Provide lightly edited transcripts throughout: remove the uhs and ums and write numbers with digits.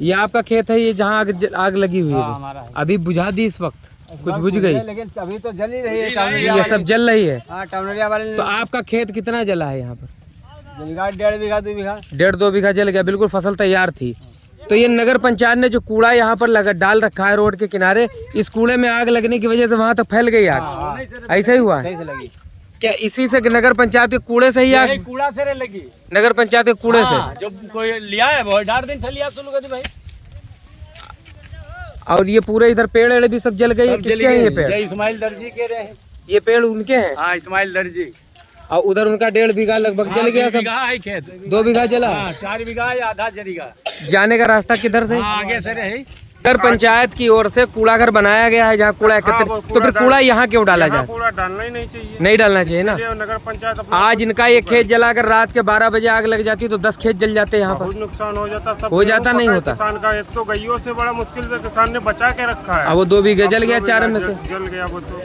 ये आपका खेत है, ये जहाँ आग लगी हुई है? हमारा है। अभी बुझा दी इस वक्त? कुछ बुझ गई? लेकिन अभी तो जल ही रही है। ये सब जल रही है? हाँ, टाउनरिया वाले। तो आपका खेत कितना जला है यहाँ पर? 1.5 बीघा 2 बीघा। 1.5-2 बीघा जल गया, बिल्कुल फसल तैयार थी। तो ये नगर पंचायत ने जो कूड़ा यहाँ पर लगा डाल रखा है रोड के किनारे, इस कूड़े में आग लगने की वजह से वहाँ तक फैल गई आग। ऐसा ही हुआ है? सही से लगी। क्या इसी से नगर पंचायत के कूड़े से ही आग? कूड़ा से लगी। नगर पंचायत के कूड़े से? जो कोई लिया है वो 8 दिन से लिया शुरू कर दी भाई। और ये पूरे इधर पेड़ भी सब जल गए? किसके हैं ये पेड़? इस्माइल दर्जी के रहे हैं। ये पेड़ उनके हैं? हाँ, इस्माइल दर्जी। और उधर उनका 1.5 बीघा लगभग जल गया सब? है खेत। 2 बीघा जला? 4 बीघा या आधा जलेगा। जाने का रास्ता किधर से? आगे से रहे। नगर पंचायत की ओर से कूड़ा घर बनाया गया है जहाँ कूड़ा एकत्रित, तो फिर कूड़ा यहाँ क्यों डाला जाए? कूड़ा डालना ही नहीं चाहिए। नहीं डालना चाहिए ना? नगर पंचायत आज इनका ये खेत जलाकर रात के 12 बजे आग लग जाती तो 10 खेत जल जाते यहाँ पर। बहुत नुकसान हो जाता। सब हो जाता नहीं होता? किसान का एक तो गइयों से बड़ा मुश्किल से किसान ने बचा के रखा है। अब वो 2 बीघे जल गया, 4 में से जल गया। वो तो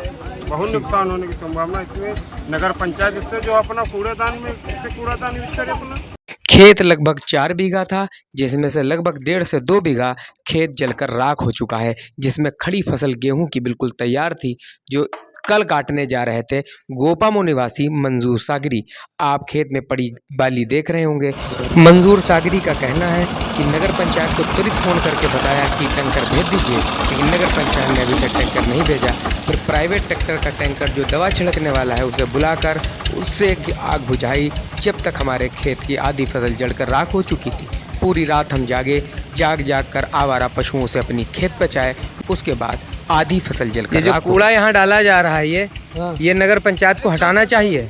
बहुत नुकसान होने की संभावना। इसमें नगर पंचायत इससे जो अपना कूड़ेदान में इससे कूड़ादान यूज करे अपना। खेत लगभग 4 बीघा था, जिसमें से लगभग 1.5 से 2 बीघा खेत जलकर राख हो चुका है, जिसमें खड़ी फसल गेहूं की बिल्कुल तैयार थी, जो कल काटने जा रहे थे। गोपामो निवासी मंजूर सागरी आप खेत में पड़ी बाली देख रहे होंगे। मंजूर सागरी का कहना है कि नगर पंचायत को तुरंत फ़ोन करके बताया कि टैंकर भेज दीजिए, लेकिन नगर पंचायत ने अभी तक टैंकर नहीं भेजा। फिर प्राइवेट ट्रैक्टर का टैंकर जो दवा छिड़कने वाला है उसे बुलाकर उससे आग बुझाई, जब तक हमारे खेत की आधी फसल जलकर राख हो चुकी थी। पूरी रात हम जाग कर आवारा पशुओं से अपनी खेत बचाए। उसके बाद आधी फसल जलकर राख। कूड़ा यहाँ डाला जा रहा है ये नगर पंचायत को हटाना चाहिए।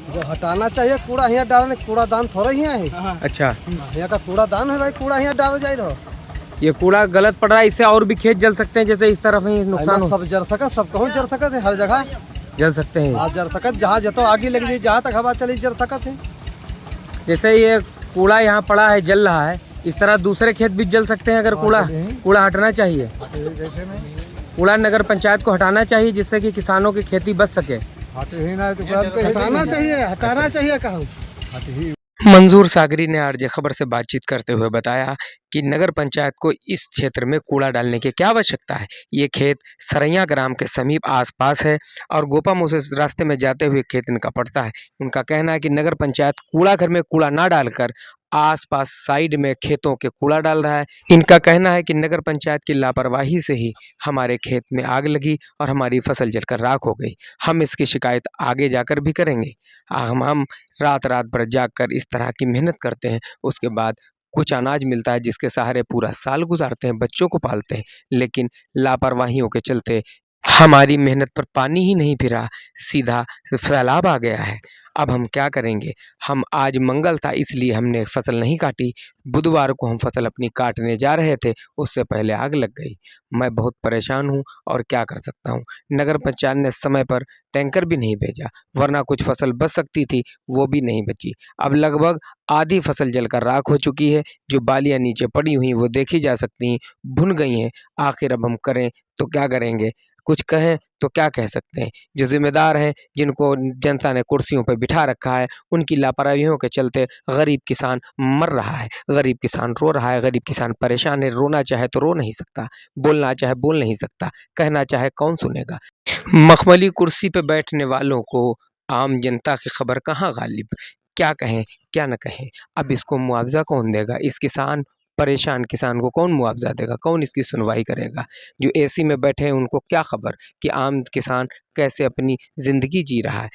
जो हटाना चाहिए कूड़ा यहाँ डालने, कूड़ादान थोड़ा यहाँ है। अच्छा, यहाँ का कूड़ादान है भाई, कूड़ा यहाँ डालो जाए रहो। ये कूड़ा गलत पड़ रहा है, इससे और भी खेत जल सकते हैं, जैसे इस तरफ ही नुकसान हो। सब जल सकत, सब कहूँ जल सकत है, हर जगह जल सकते हैं। आप जल सकत, जहाँ जतो आगे लग जाए, जहाँ तक हवा चली जल सकत है। जैसे ये कूड़ा यहाँ पड़ा है जल रहा है, इस तरह दूसरे खेत भी जल सकते हैं अगर कूड़ा हटना चाहिए। कूड़ा नगर पंचायत को हटाना चाहिए, जिससे कि किसानों की खेती बच सके। हटाना चाहिए, हटाना चाहिए कहूँ। मंजूर सागरी ने आरजे खबर से बातचीत करते हुए बताया कि नगर पंचायत को इस क्षेत्र में कूड़ा डालने की क्या आवश्यकता है। ये खेत सरैया ग्राम के समीप आसपास है और गोपामो से रास्ते में जाते हुए खेत इनका पड़ता है। उनका कहना है कि नगर पंचायत कूड़ा घर में कूड़ा ना डालकर आसपास साइड में खेतों के कूड़ा डाल रहा है। इनका कहना है कि नगर पंचायत की लापरवाही से ही हमारे खेत में आग लगी और हमारी फसल जलकर राख हो गई। हम इसकी शिकायत आगे जाकर भी करेंगे। हम रात भर जागकर इस तरह की मेहनत करते हैं, उसके बाद कुछ अनाज मिलता है जिसके सहारे पूरा साल गुजारते हैं, बच्चों को पालते हैं, लेकिन लापरवाहियों के चलते हमारी मेहनत पर पानी ही नहीं फिरा, सीधा सैलाब आ गया है। अब हम क्या करेंगे? हम आज मंगल था इसलिए हमने फसल नहीं काटी। बुधवार को हम फसल अपनी काटने जा रहे थे, उससे पहले आग लग गई। मैं बहुत परेशान हूँ और क्या कर सकता हूँ। नगर पंचायत ने समय पर टैंकर भी नहीं भेजा, वरना कुछ फसल बच सकती थी, वो भी नहीं बची। अब लगभग आधी फसल जलकर राख हो चुकी है। जो बालियाँ नीचे पड़ी हुई वो देखी जा सकती हैं, भुन गई हैं। आखिर अब हम करें तो क्या करेंगे? कुछ कहें तो क्या कह सकते हैं? जो जिम्मेदार हैं, जिनको जनता ने कुर्सियों पर बिठा रखा है, उनकी लापरवाहियों के चलते गरीब किसान मर रहा है, गरीब किसान रो रहा है, गरीब किसान परेशान है। रोना चाहे तो रो नहीं सकता, बोलना चाहे बोल नहीं सकता, कहना चाहे कौन सुनेगा। मखमली कुर्सी पे बैठने वालों को आम जनता की खबर कहाँ गालिब? क्या कहें क्या न कहें? अब इसको मुआवजा कौन देगा? इस परेशान किसान को कौन मुआवजा देगा? कौन इसकी सुनवाई करेगा? जो एसी में बैठे हैं उनको क्या खबर कि आम किसान कैसे अपनी ज़िंदगी जी रहा है।